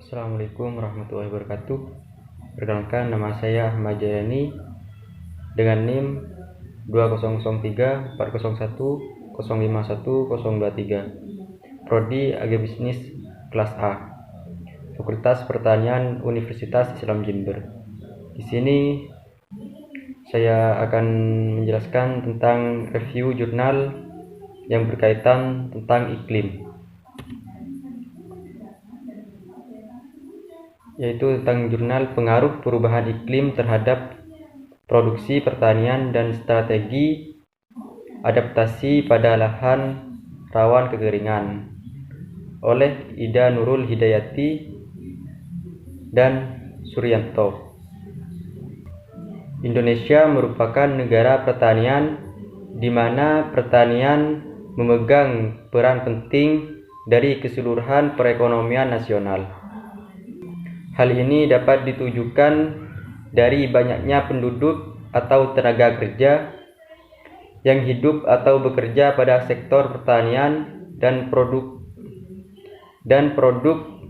Assalamualaikum warahmatullahi wabarakatuh. Perkenalkan, nama saya Ahmad Jayani dengan NIM 2003 401 051 023. Prodi Agribisnis kelas A, Fakultas Pertanian Universitas Islam Jember. Di sini saya akan menjelaskan tentang review jurnal yang berkaitan tentang iklim, yaitu tentang jurnal pengaruh perubahan iklim terhadap produksi pertanian dan strategi adaptasi pada lahan rawan kekeringan oleh Ida Nurul Hidayati dan Suryanto. Indonesia merupakan negara pertanian di mana pertanian memegang peran penting dari keseluruhan perekonomian nasional. Hal ini dapat ditujukan dari banyaknya penduduk atau tenaga kerja yang hidup atau bekerja pada sektor pertanian dan produk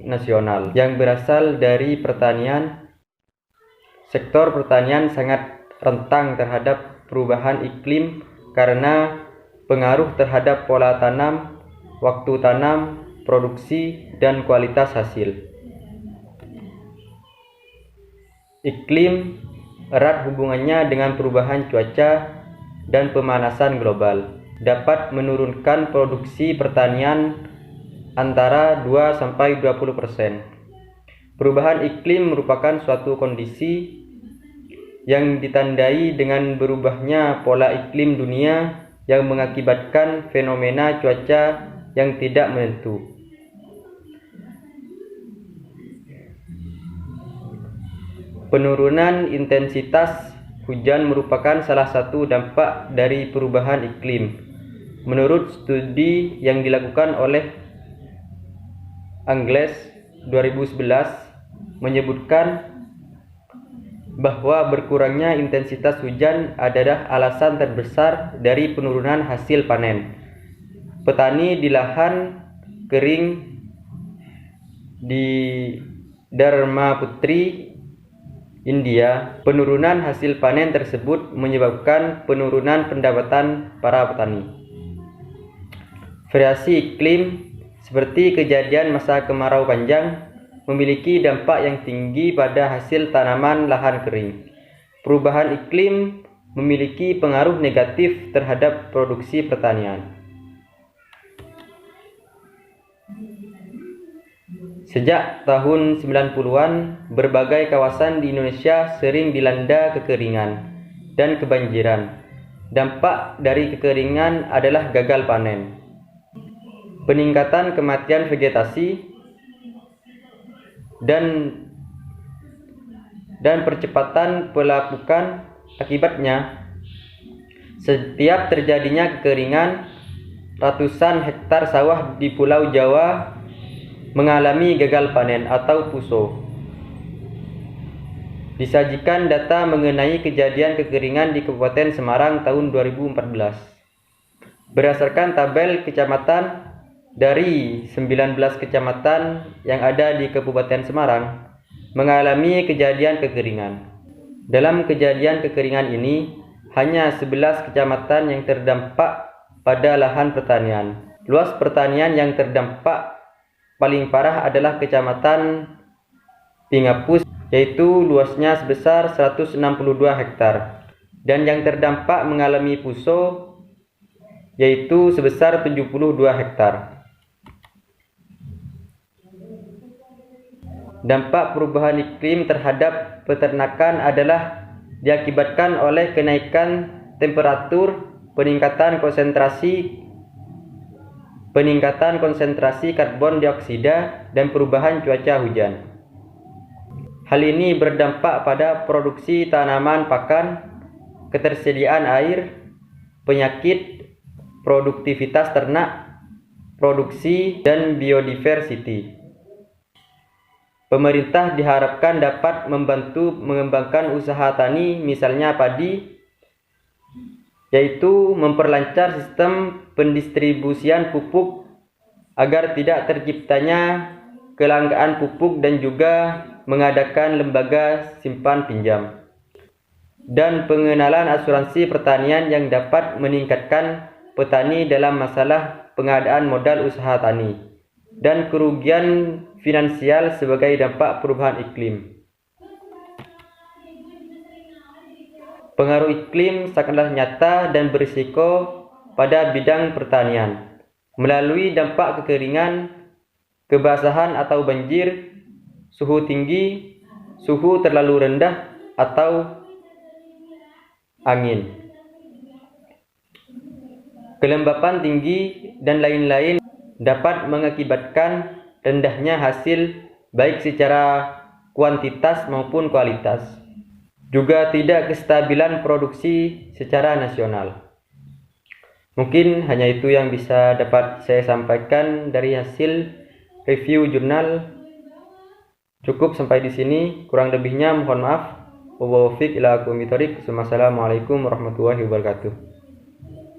nasional yang berasal dari pertanian. Sektor pertanian sangat rentan terhadap perubahan iklim karena pengaruh terhadap pola tanam, waktu tanam, produksi, dan kualitas hasil. Iklim erat hubungannya dengan perubahan cuaca dan pemanasan global. Dapat menurunkan produksi pertanian antara 2-20%. Perubahan iklim merupakan suatu kondisi yang ditandai dengan berubahnya pola iklim dunia yang mengakibatkan fenomena cuaca yang tidak menentu. Penurunan intensitas hujan merupakan salah satu dampak dari perubahan iklim. Menurut studi yang dilakukan oleh Angles 2011 menyebutkan bahwa berkurangnya intensitas hujan adalah alasan terbesar dari penurunan hasil panen. Petani di lahan kering di Dharma Putri, India, penurunan hasil panen tersebut menyebabkan penurunan pendapatan para petani. Variasi iklim seperti kejadian masa kemarau panjang memiliki dampak yang tinggi pada hasil tanaman lahan kering. Perubahan iklim memiliki pengaruh negatif terhadap produksi pertanian. Sejak tahun 90-an, berbagai kawasan di Indonesia sering dilanda kekeringan dan kebanjiran. Dampak dari kekeringan adalah gagal panen, peningkatan kematian vegetasi, dan percepatan pelapukan. Akibatnya, setiap terjadinya kekeringan, ratusan hektar sawah di Pulau Jawa mengalami gagal panen atau PUSO. Disajikan data mengenai kejadian kekeringan di Kabupaten Semarang tahun 2014. Berdasarkan tabel kecamatan, dari 19 kecamatan yang ada di Kabupaten Semarang mengalami kejadian kekeringan. Dalam kejadian kekeringan ini, hanya 11 kecamatan yang terdampak pada lahan pertanian. Luas pertanian yang terdampak paling parah adalah Kecamatan Pingapus, yaitu luasnya sebesar 162 hektar, dan yang terdampak mengalami PUSO yaitu sebesar 72 hektar. Dampak perubahan iklim terhadap peternakan adalah diakibatkan oleh kenaikan temperatur, peningkatan konsentrasi karbon dioksida, dan perubahan cuaca hujan. Hal ini berdampak pada produksi tanaman pakan, ketersediaan air, penyakit, produktivitas ternak, produksi, dan biodiversity. Pemerintah diharapkan dapat membantu mengembangkan usaha tani, misalnya padi, yaitu memperlancar sistem pendistribusian pupuk agar tidak terciptanya kelangkaan pupuk dan juga mengadakan lembaga simpan pinjam, dan pengenalan asuransi pertanian yang dapat meningkatkan petani dalam masalah pengadaan modal usaha tani dan kerugian finansial sebagai dampak perubahan iklim. Pengaruh iklim sangatlah nyata dan berisiko pada bidang pertanian melalui dampak kekeringan, kebasahan atau banjir, suhu tinggi, suhu terlalu rendah atau angin, kelembapan tinggi, dan lain-lain dapat mengakibatkan rendahnya hasil baik secara kuantitas maupun kualitas. Juga tidak kestabilan produksi secara nasional. Mungkin hanya itu yang bisa dapat saya sampaikan dari hasil review jurnal. Cukup sampai di sini, kurang lebihnya mohon maaf. Wassalamualaikum warahmatullahi wabarakatuh.